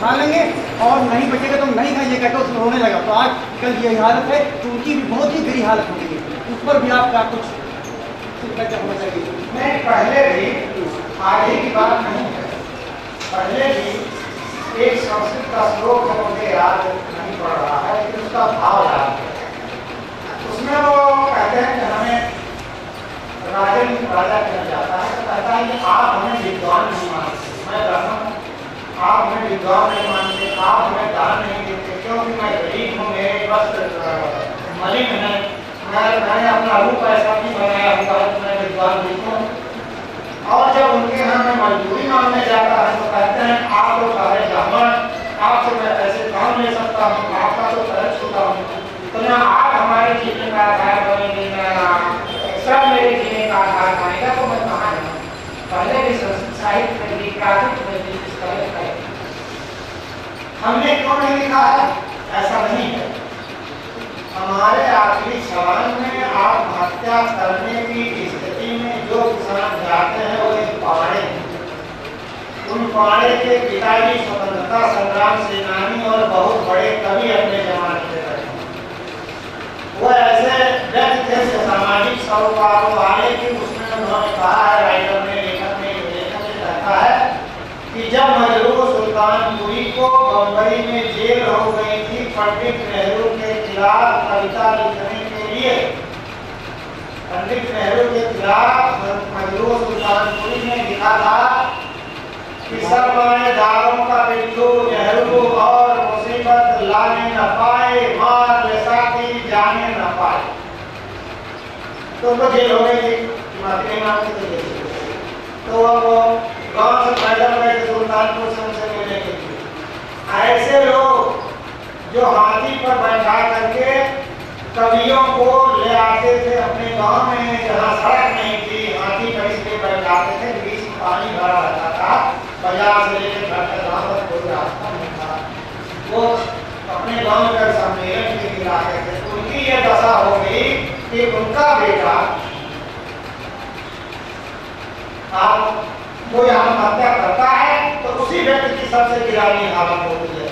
खा लेंगे और नहीं बचेगा तो नहीं खाइए कहते उसमें होने लगा। तो आज कल यही हालत है तो उनकी भी बहुत ही बुरी हालत हो गई है। उस पर भी आपका कुछ होना चाहिए। मैं पहले भी आगे की बात नहीं है, पहले भी एक संस्कृत का श्लोक है, मुझे याद नहीं पड़ रहा है लेकिन उसका भाव याद है। उसमें वो कहते हैं कि हमें राजा कहना जाता है तो कहता है कि आप हमें विद्वान नहीं मानते, मैं ब्राह्मण, आप हमें विद्वान नहीं मानते, आप हमें दान नहीं देते क्योंकि मैं गरीब हूँ, मेरे वस्त्र मलिन है, मैंने अपना रूप ऐसा नहीं बनाया हुआ है तो मैं विद्वान दिखूं। और जब उनके यहाँ में मजदूरी मांगने जाता है तो कहते हैं आप तो सारे ब्राह्मण, आपसे मैं ऐसे काम ले सकता हूँ, आपका तो तरह छूटा हूँ, तो ना आप हमारे जीने का आधार बनेंगे ना सब मेरे जीने का आधार बनेगा, तो मैं कहाँ जाऊँ। पहले भी संस्कृत साहित्य में लिखा इस तरह का हमने क्यों नहीं लिखा है, ऐसा नहीं है। हमारे आखिरी सवाल में आत्महत्या करने की स्थिति में जो किसान जाते हैं वो एक पाड़े हैं। उन पाड़े के पिताजी स्वतंत्रता संग्राम सेनानी और बहुत बड़े कवि अपने जमाने के रहे। वो ऐसे व्यक्ति थे सामाजिक सरोकारों वाले की, उसमें उन्होंने कहा है, राइटर ने लेखक ने कहता है कि जब मजरूह सुल्तानपुरी को बम्बई में जेल हो गई थी पंडित नेहरू के खिलाफ कविता लिखने के लिए, पंडित नेहरू के खिलाफ मजरूह सुल्तानपुरी ने लिखा था कि सरमाएदारों का बिल्लू नेहरू और मुसीबत लाने न पाए, मार ले साथी जाने न पाए। तो वो जेल हो गई थी, तो अब गांव से पैदल गए सुल्तानपुर से उनसे मिलने के लिए। ऐसे लोग जो हाथी पर बैठा करके कवियों को ले आते थे अपने गांव में, जहाँ सड़क नहीं थी, हाथी पर इसलिए बैठाते थे, बीच में पानी भरा रहता था, बाजार से लेकर घर तक वहाँ पर कोई रास्ता नहीं था, वो अपने गांव में सम्मेलन के लिए आते थे। उनकी ये दशा हो गई कि उनका बेटा आप कोई आत्महत्या करता है तो उसी व्यक्ति की सबसे गिरानी हालत होती है।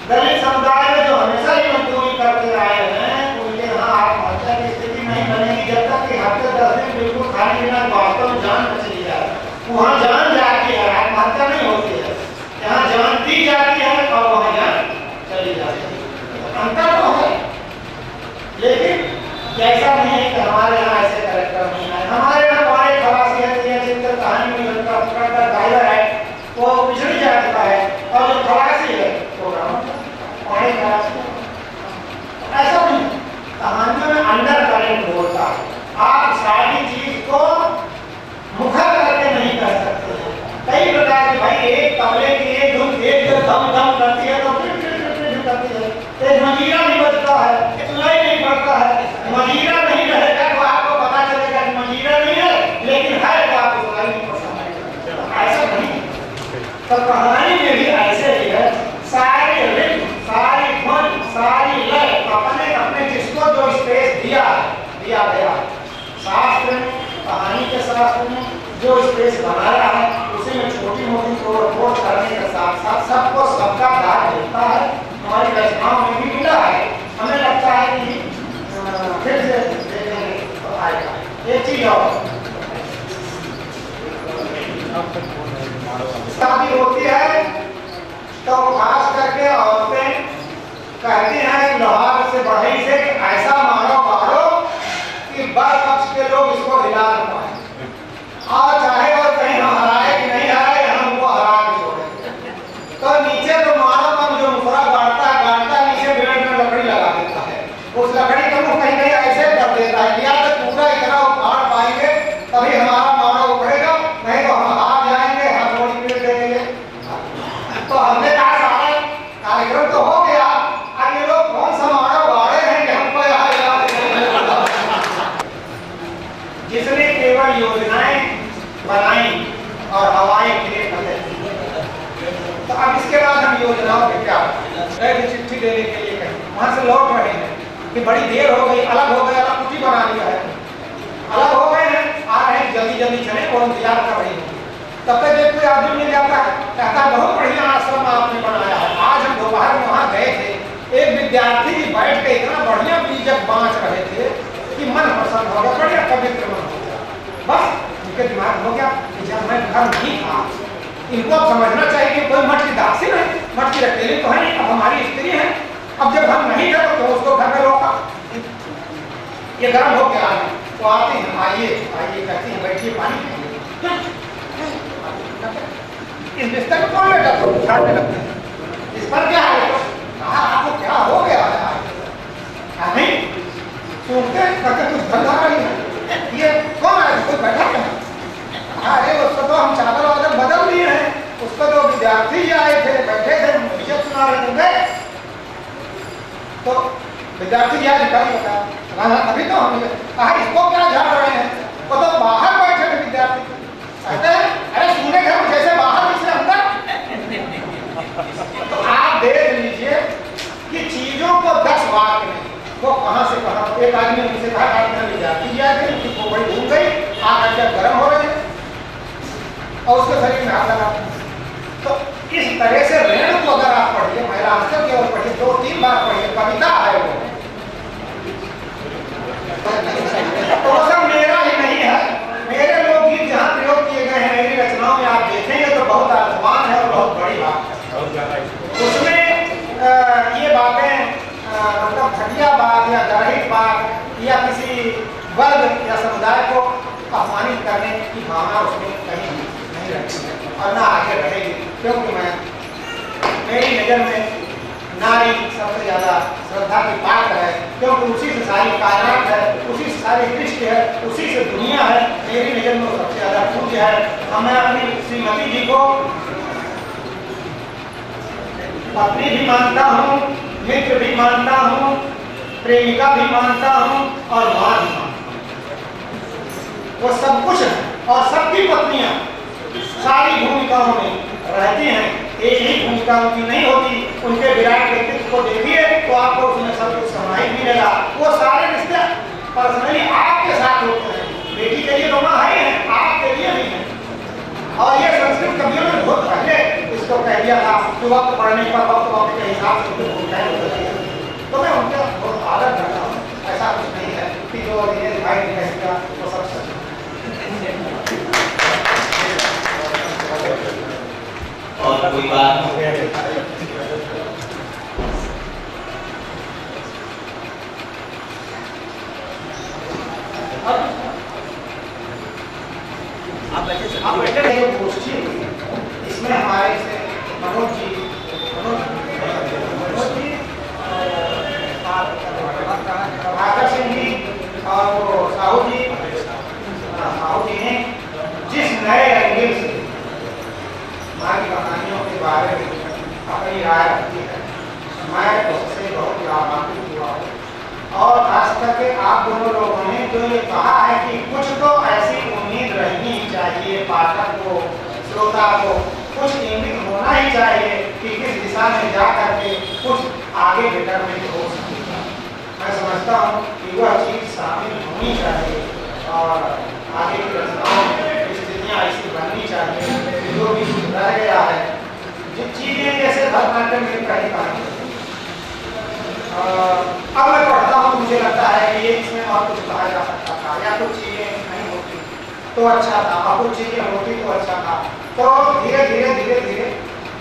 दलित समुदाय में जो हमेशा ही मजदूरी करते आए हैं उनके यहाँ आत्महत्या की स्थिति नहीं बनेगी जब तक कि हफ्ते 10 दिन बिल्कुल खाने पीना वास्तव में जान बची जाए। वहाँ जान जाती है, आत्महत्या नहीं होती है। यहाँ जान दी जाती है और वहाँ जान चली जाती है। अंतर तो है, लेकिन ऐसा नहीं है कि हमारे यहाँ ऐसे कैरेक्टर नहीं है। हमारे यहाँ बड़े खलासी है जिनका कहानी में उनका पकड़कर ड्राइवर है वो पिछड़ी जाता है और जो खलासी है वो बड़े खलासी है। ऐसा नहीं, कहानियों में अंडर करेंट बोलता है। आप सारी चीज को मुखर करके नहीं कर सकते हैं। कई प्रकार के भाई एक तबले की एक धुन एक जो दम दम करती है तो फिर करती है, एक मजीरा नहीं बजता है, इतना ही नहीं पड़ता है। मजीरा नहीं रहेगा तो आपको पता चलेगा कि मजीरा नहीं है, लेकिन है तो आप उसका नहीं पसंद। ऐसा नहीं, तो कहानी में भी ऐसे ही है। सारी रिद्म, सारी धुन, सारी लय अपने अपने जिसको जो स्पेस दिया गया शास्त्र में, कहानी के शास्त्र में जो स्पेस बनाया है उसी में छोटी मोटी को रिपोर्ट करने के साथ साथ सबको सबका दायित्व मिलता है। हमारी रचनाओं में भी मिला है। हमें लगता है कि फिर से देखेंगे तो आएगा। एक चीज और, शादी होती है तो खास करके औरतें कहती हैं लोहार से बढ़ई से ऐसा मारो कि बर पक्ष के लोग इसको हिला न पाए, और चाहे वो कहीं हम हराए कि नहीं हराए हम उनको हरा के छोड़ेंगे। तो नीचे तो मारो कम जो मुखरा गाड़ता नीचे ब्लेड में लकड़ी लगा देता है, उस लकड़ी का मुंह कहीं ऐसे कर देता है या तो पूरा इतना उखाड़ पाएंगे तभी हमारा मारो उभरेगा, नहीं तो हम हार जाएंगे, हथौड़ी पीट देंगे। तो हमने कहा सारा कार्यक्रम तो हो गया, अब ये लोग कौन सा मारो गाड़े हैं कि हमको यहाँ जिसने केवल योजनाएं बनाई और हवाएं खेल करते। तो अब इसके बाद हम योजनाओं पे क्या चिट्ठी देने के लिए कहें, वहां से लौट रहे हैं कि बड़ी देर हो गई, अलग हो गए, अलग कुछ बना लिया है, अलग हो गए हैं, आ रहे हैं जल्दी जल्दी चले और इंतजार कर रही है। तब तक एक कोई आदमी मिल जाता है, कहता है बहुत बढ़िया आश्रम आपने बनाया है। आज हम दोपहर में वहाँ गए थे, एक विद्यार्थी जी बैठ के इतना बढ़िया बीजक बांच रहे थे कि मन प्रसन्न हो गया, बढ़िया पवित्र मन हो गया। बस उनके दिमाग हो गया कि जब मैं घर नहीं था, इनको अब समझना चाहिए कि कोई मठ की दासी नहीं, मठ की अकेली तो है नहीं, अब हमारी स्त्री है, अब जब हम नहीं थे तो उसको घर में रोका। ये गर्म हो गया है तो आते हैं, आइए आइए कहते हैं, बैठिए पानी पीजिए। इस बिस्तर को कौन लेटा तो उठाने लगते हैं, इस पर क्या है? कहा आपको क्या हो गया है? नहीं सुनते कहते कुछ धंधा रही है, ये कौन है? कोई बैठा है? अरे उसको तो हम चादर वादर बदल दिए हैं, उसको तो विद्यार्थी आए थे, बैठे थे, मुझे सुना रहे थे। तो विद्यार्थी आज निकाली बता, अभी तो हम इसको क्या झाड़ रहे हैं? वो तो बाहर बैठे थे विद्यार्थी, कहते हैं अरे सुने घर जैसे बाहर इससे अंदर। तो आप देख लीजिए कि चीजों को 10 बार में वो कहां से कहां। एक आदमी ने मुझसे कहा कि विद्यार्थी आए थे, उनकी खोपड़ी भूल गई, आकर के गर्म हो रहे हैं और उसके शरीर में हाथ लगा। तो इस तरह से ऋण को अगर आप पढ़िए, महिला आंसर की ओर पढ़िए, 2-3 बार पढ़िए, कविता है वो। तो वो सब मेरा ही नहीं है, मेरे लोकगीत जहाँ प्रयोग किए गए हैं मेरी रचनाओं में आप देखेंगे तो बहुत आसमान है और बहुत बड़ी बात है। उसमें ये बातें मतलब घटिया बात या गर्हित बात या किसी वर्ग या समुदाय को अपमानित करने की भावना उसमें कहीं नहीं रहती है और ना आगे रहेगी, क्योंकि मेरी नज़र में नारी सबसे ज्यादा श्रद्धा की पात्र है, क्योंकि उसी से सारी कायनात है, उसी से सारी दृष्टि है, उसी से दुनिया है। मेरी नजर में सबसे ज्यादा पूज्य है। मैं अपनी श्रीमती जी को पत्नी भी मानता हूँ, मित्र भी मानता हूँ, प्रेमिका भी मानता हूँ और मां भी मानता हूँ। वो सब कुछ है और सबकी पत्नियां सारी भूमिकाओं में रहती हैं, एक ही भूमिका उनकी नहीं होती। उनके विराट व्यक्तित्व को देखिए तो आपको उसमें सब कुछ समाहित मिलेगा। वो सारे रिश्ते पर्सनली आपके साथ होते हैं, बेटी के लिए रोना है, आपके लिए नहीं है। और ये संस्कृत कवियों ने बहुत पहले इसको कह दिया था कि वक्त पढ़ने पर वक्त के हिसाब से भूमिकाएं होती है। तो मैं उनका बहुत आदर करता हूँ, ऐसा कुछ नहीं है कि जो भाई कहेगा वो सब सच। और कोई बात आप बैठे गोष्ठी, इसमें हमारे से मनोज जी प्रभाकर सिंह जी और वो साहू जी ने जिस नए एंगल से हमारी कहानियों के बारे में अपनी राय रखी है, मैं उससे बहुत लाभान्वित हुआ हूँ। और खास करके आप दोनों लोगों ने जो ये कहा है कि कुछ तो ऐसी उम्मीद रहनी चाहिए पाठक को, श्रोता को, कुछ इंगित होना ही चाहिए कि किस दिशा में जा करके कुछ आगे डिटरमिनेट हो सकेगा। मैं समझता हूँ कि वह चीज शामिल होनी चाहिए और आगे की रचनाओं में स्थितियाँ ऐसी बननी चाहिए कि जो भी कुछ रह गया है, जिन चीजें जैसे भरतनाट्यम में कहीं कहानी। अब मैं पढ़ता हूँ, मुझे लगता है कि ये इसमें और कुछ कहा जा सकता था या कुछ चीजें नहीं होती तो अच्छा था, और कुछ चीजें होती तो अच्छा था। तो धीरे धीरे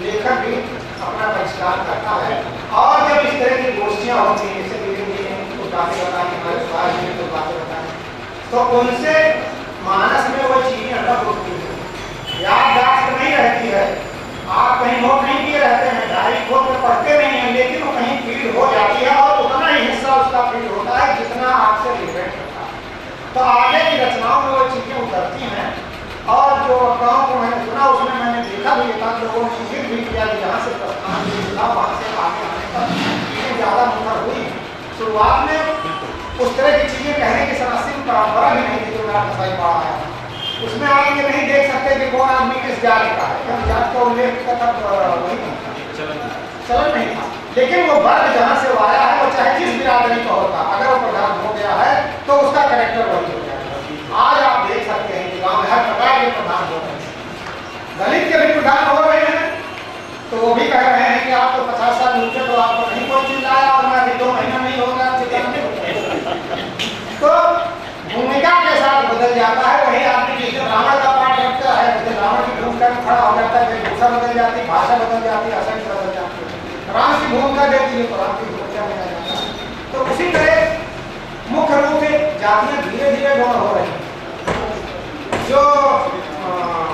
लेखक भी अपना परिष्कार करता है। और जब इस तरह की गोष्ठियाँ होती हैं, जैसे धीरे कुछ बातें बताएं, हमारे स्वास्थ्य में कुछ बातें बताएं, तो उनसे मानस में वो चीजें अलग होती है, याददाश्त नहीं रहती है। आप कहीं नोट नहीं किए रहते हैं, डायरी खोल कर पढ़ते नहीं हैं, लेकिन वो कहीं फीड हो जाती है और उतना ही हिस्सा उसका फीड होता है जितना आपसे रिलेट करता है। तो आगे की रचनाओं में वो चीजें उतरती हैं। और जो गाँव को मैंने सुना उसमें मैंने देखा भी, एक आध लोगों ने जिक्र भी किया कि जहाँ से प्रस्थान मिला वहाँ से आगे आने पर चीजें ज़्यादा मुखर हुई। शुरुआत में उस तरह की चीजें कहने की सनासिक परंपरा भी नहीं थी जो मेरा कसाई पढ़ा है। उसमें आप ये नहीं देख सकते कि कौन आदमी किस जात का है, क्योंकि जात का उल्लेख तब वही नहीं था, चलन नहीं था। लेकिन वो वर्ग जहाँ से वो आया है, वो चाहे जिस बिरादरी का होता, अगर वो प्रधान हो गया है तो उसका कैरेक्टर वही हो जाएगा। आज आप देख सकते हैं कि गाँव में हर प्रकार के प्रधान हो गए, दलित के भी प्रधान हो रहे हैं, तो वो भी कह रहे हैं कि आप तो 50 साल नीचे तो आपको नहीं कोई चीज लाया और मैं अभी 2 महीना नहीं होगा तो भूमिका के साथ बदल जाता है। वही आदमी जिसे रावण का पाठ रखता है, जैसे रावण की भूमिका में खड़ा हो जाता है, वेशभूषा बदल जाती है, भाषा बदल जाती है, आसन बदल जाती है। राम की भूमिका देती है तो राम की भूमिका में आ जाता है। तो उसी तरह मुख्य रूप से जातियां धीरे धीरे गौण हो रही हैं। जो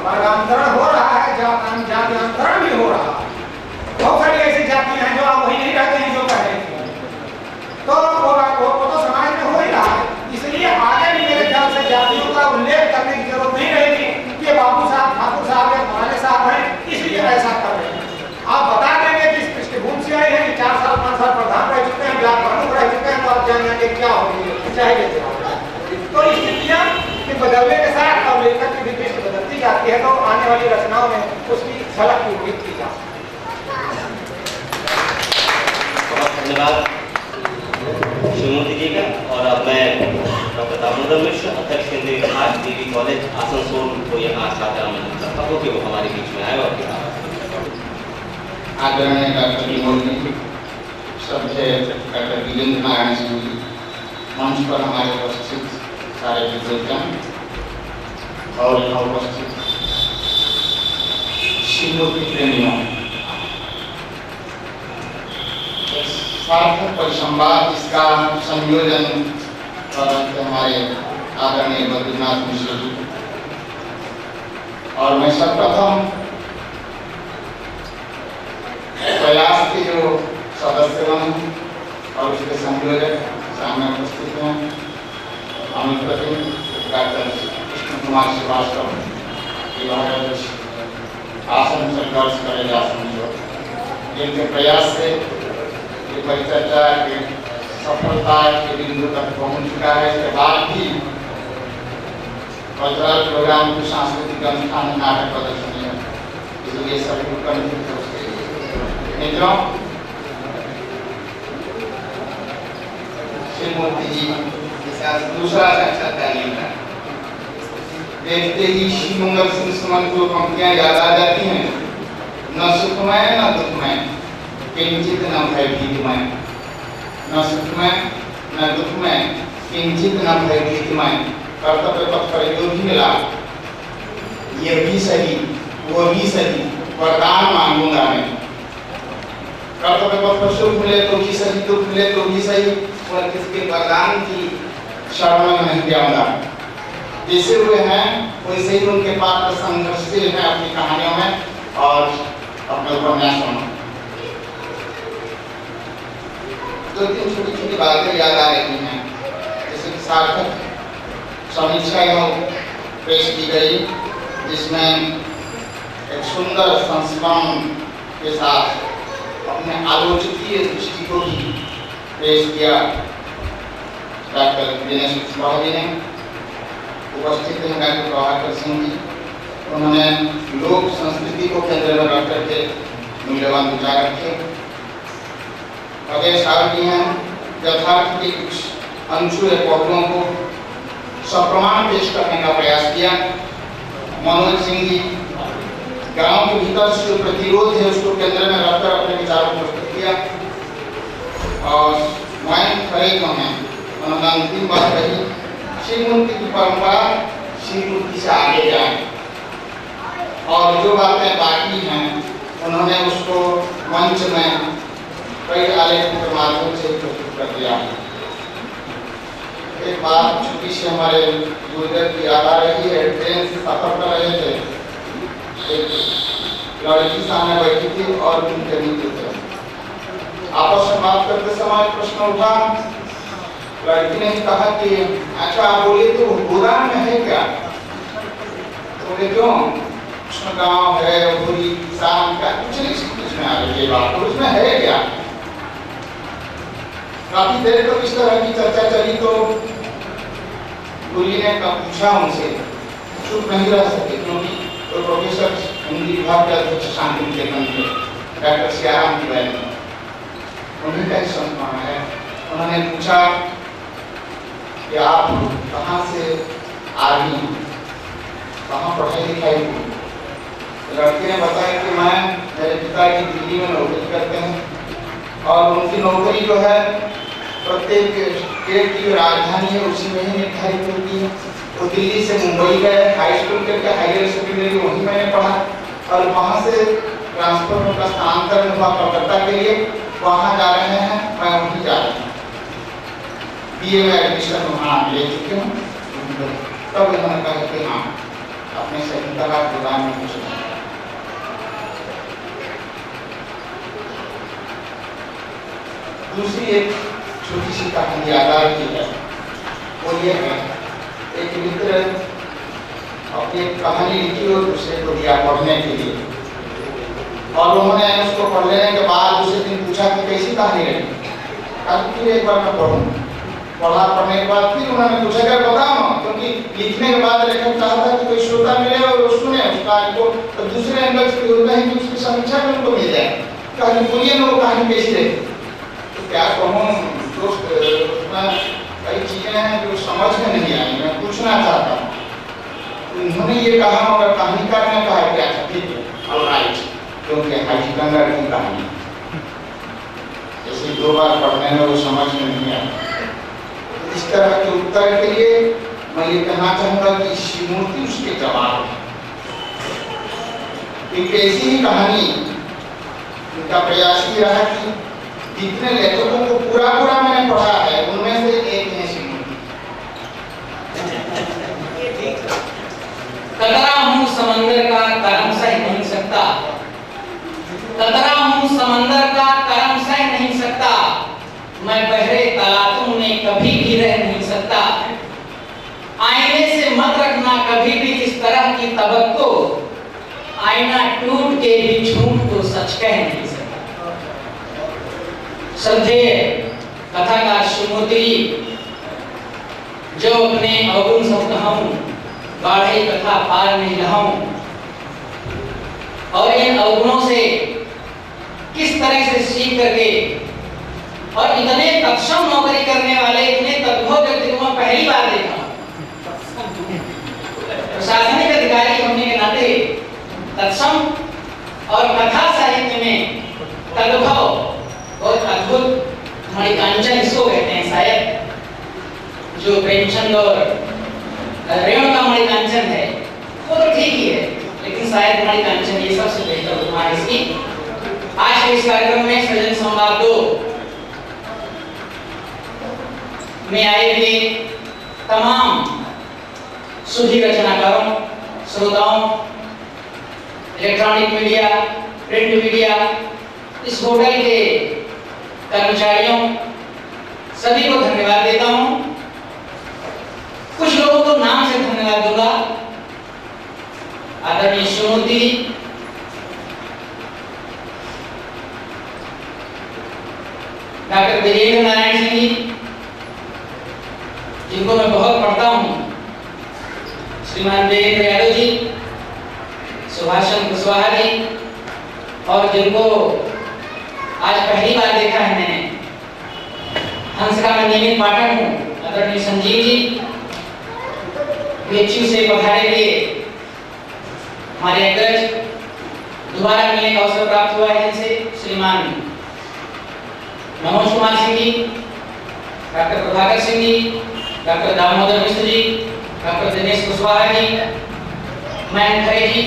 वर्गांतरण हो रहा है, जात्यांतरण भी हो रहा है। बहुत सारी ऐसी जातियां हैं जो आप वही नहीं रहते हैं जो कह रहे थे, तो वो तो समाज में हो ही रहा है। इसलिए आगे भी मेरे ख्याल से जातियों का उल्लेख करने की जरूरत नहीं रहेगी कि बाबू साहब, ठाकुर साहब या फलाने साहब हैं इसलिए ऐसा कर रहे हैं। आप बता देंगे कि इस पृष्ठभूमि से आए हैं कि 4 साल 5 साल प्रधान रह चुके हैं, ब्लॉक प्रमुख रह चुके हैं, तो आप जान जाएंगे क्या होगी चाहे। तो स्थितियां के बदलने के साथ और लेखक की भी दृष्टि बदलती जाती है, तो आने वाली रचनाओं में उसकी झलक की उम्मीद की जा सकती है। बहुत धन्यवाद शिवमूर्ति जी का। और अब मैं डॉक्टर दामोदर मिश्र, अध्यक्ष केंद्रीय विकास डीवी कॉलेज आसनसोल को यहाँ सादर आमंत्रित करता हूँ कि वो हमारे बीच में आए और आदरणीय डॉक्टर विमोल जी, श्रद्धेय डॉक्टर वीरेंद्र नारायण सिंह जी, मंच पर हमारे उपस्थित सारे विद्वान और यहाँ उपस्थित शिवमूर्ति प्रेमियों, सार्थक परिसंवाद जिसका संयोजन कर रहे थे हमारे आदरणीय बद्रीनाथ मिश्र जी। और मैं सर्वप्रथम प्रयास के जो सदस्यगण और उसके संयोजक सामने उपस्थित हैं, अमित प्रतिम डॉक्टर कृष्ण कुमार श्रीवास्तव, आसन संघर्ष करेंगे आसन जो जिनके प्रयास से परिचर्चा के सफलता के बिंदु तक पहुंच चुका है। इसके बाद भी कल्चरल प्रोग्राम की सांस्कृतिक अनुष्ठान नाटक प्रदर्शनी है, इसलिए सभी मित्रों, शिवमूर्ति जी के साथ दूसरा साक्षात्कार लेना। देखते ही श्री मंगल सिंह सुमन को पंक्तियां याद आ जाती हैं, न सुखमय न दुखमय, किंचित न भयभीतिमय, न सुखमय न दुखमय, किंचित न भयभीतिमय। कर्तव्य पथ पर जो भी मिला ये भी सही वो भी सही, वरदान मांगूंगा मैं। कर्तव्य पथ पर सुख मिले तो भी सही, दुख मिले तो भी सही, और किसके वरदान की शरण में नहीं जाऊंगा। जैसे हुए हैं वैसे ही उनके पात्र संघर्षशील हैं अपनी कहानियों में और अपने उपन्यासों में। 2-3 छोटी-छोटी बातें याद आ रही हैं, जैसे कि सार्थक समीक्षा पेश की गई, जिसमें एक सुंदर संस्मरण के साथ अपने आलोचकीय दृष्टि को भी पेश किया डॉक्टर दिनेश कुशवाहा जी ने। उपस्थित हैं डॉक्टर प्रभाकर सिंह जी, उन्होंने लोक संस्कृति को केंद्र में रख करके मूल्यवान विचार रखे। अजय साहब जी हैं, यथार्थ के कुछ अनछुए पहलुओं को सप्रमाण पेश करने का प्रयास किया। मनोज सिंह जी, गांव के भीतर से जो प्रतिरोध है उसको केंद्र में रखकर अपने विचारों को प्रस्तुत किया। और मयंक खरे जो हैं, उन्होंने अंतिम बात कही, शिवमूर्ति की परंपरा शिवमूर्ति से आगे जाए, और जो बातें बाकी हैं उन्होंने उसको मंच में कई आलेखों के माध्यम से प्रस्तुत कर दिया। एक बात छोटी सी हमारे गुरुदेव की याद आ रही है। ट्रेन से सफर कर रहे थे, एक लड़की सामने बैठी थी और उनके मित्र थे। आपस में बात करते समय प्रश्न उठा, लड़की ने कहा कि अच्छा बोले तो बुरा में है क्या? बोले क्यों? उसमें गाँव है, बुरी किसान क्या कुछ नहीं समझ में आ रही है बात, उसमें है क्या? काफी देर तक इस तरह की चर्चा चली तो गुरुजी ने पूछा उनसे, चुप नहीं रह सके क्योंकि तो प्रोफेसर हिंदी विभाग के अध्यक्ष शांति निकेतन थे डॉक्टर सियाराम की बहन, उन्हीं का ही संस्मरण है। उन्होंने पूछा कि आप कहाँ से आ रही हैं, कहाँ पढ़ाई लिखाई हुई? लड़के ने बताया कि मैं मेरे पिताजी दिल्ली में नौकरी करते हैं और उनकी नौकरी जो है प्रत्येक स्टेट की जो राजधानी है उसी में ही निर्धारित होती है। तो दिल्ली से मुंबई गए, हाई स्कूल करके हायर सेकेंडरी वहीं मैंने पढ़ा और वहाँ से ट्रांसफर में स्थानांतरण हुआ कलकत्ता के लिए। वहाँ जा रहे हैं, मैं वहीं जा रहा हूँ। बीए में एडमिशन वहाँ ले चुके हूँ। तब इन्होंने कहा कि हाँ अपने सही तलाक के बारे में कुछ नहीं। दूसरी एक छोटी सी कहानी याद आ रही है, वो ये है एक मित्र अपनी एक कहानी लिखी और दूसरे को दिया पढ़ने के लिए और उन्होंने उसको पढ़ लेने के बाद दूसरे दिन पूछा कि कैसी कहानी रही। अब फिर एक बार मैं पढ़ूँ, पढ़ा, पढ़ने के बाद फिर उन्होंने पूछा कि बताओ ना, क्योंकि लिखने के बाद लेखक चाहता है कि कोई श्रोता मिले और वो सुने उस कहानी को, तो दूसरे एंगल से कहीं कि उसकी समीक्षा में उनको मिल जाए। कहानी बोलिए ना वो कहानी कैसी रही। तो क्या कहूँ दोस्त, उसमें कई चीजें हैं जो समझ में नहीं आई, मैं पूछना चाहता हूँ। तो उन्होंने ये कहा और कहानीकार ने कहा कि अच्छा ठीक है, ऑलराइट, क्योंकि हाजी गंगा की कहानी जैसे 2 बार पढ़ने में वो समझ में नहीं आया। इस तरह के उत्तर के लिए मैं ये कहना चाहूंगा कि शिवमूर्ति उसके जवाब है। एक ऐसी ही कहानी उनका प्रयास ही रहा कि जितने लेखकों को पूरा मैंने पढ़ा है उनमें से एक है शिवमूर्ति। कतरा हूँ समंदर का करम सह नहीं सकता, कतरा हूँ समंदर का करम सह नहीं सकता, मैं बहरे तलातों में कभी भी रह नहीं सकता। आईने से मत रखना कभी भी इस तरह की तवक्को, आईना टूट के भी झूठ को सच कह नहीं सकता। श्रद्धेय कथाकार शिवमूर्ति जो अपने अवगुण सब कहूं, गाढ़ी कथा पार नहीं रहूं, और इन अवगुणों से किस तरह से सीख करके और इतने तत्सम नौकरी करने वाले इतने तद्भव व्यक्ति को मैं पहली बार देखा। प्रशासनिक अधिकारी होने के नाते तत्सम और कथा साहित्य में तद्भव बहुत अद्भुत मणिकांचन इसको कहते हैं। शायद जो प्रेमचंद और रेणुका मणिकांचन है वो तो ठीक ही है, लेकिन शायद मणिकांचन ये सबसे बेहतर उपमा है इसकी। आज के इस कार्यक्रम में सृजन संवाद 2 में आए हुए तमाम सुधी रचनाकारों, श्रोताओं, इलेक्ट्रॉनिक मीडिया, प्रिंट मीडिया, इस होटल के कर्मचारियों, सभी को धन्यवाद देता हूं। कुछ लोगों को नाम से धन्यवाद दूंगा। आदरणीय शिवमूर्ति, डॉक्टर वीरेंद्र नारायण सिंह जी, जिनको मैं बहुत पढ़ता हूँ, श्रीमान वीरेंद्र यादव जी, सुभाषचंद्र कुशवाहा जी, और जिनको आज पहली बार देखा है मैंने, हंस का मैं नियमित पाठक हूँ, आदरणीय संजीव जी, भेक्षु से पधारे हुए हमारे अग्रज, दोबारा मिलने का अवसर प्राप्त हुआ है इनसे, श्रीमान Manoj Kumar Singh ji, doctor Prabhakar Singh ji, doctor Damodar Mishra ji, doctor Dinesh Kushwaha ji, Mayank खरे जी,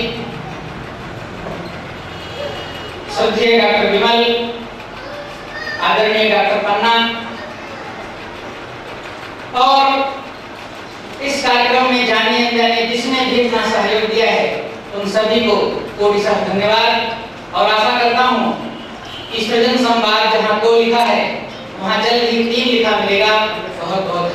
श्रद्धेय डॉक्टर विमल, आदरणीय डॉक्टर पन्ना, और इस कार्यक्रम में जाने अनजाने जिसने भी अपना सहयोग दिया है उन सभी को कोटि धन्यवाद। और आशा करता हूँ कि सृजन संवाद जहाँ 2 लिखा है वहाँ जल्द ही 3 लिखा मिलेगा। बहुत बहुत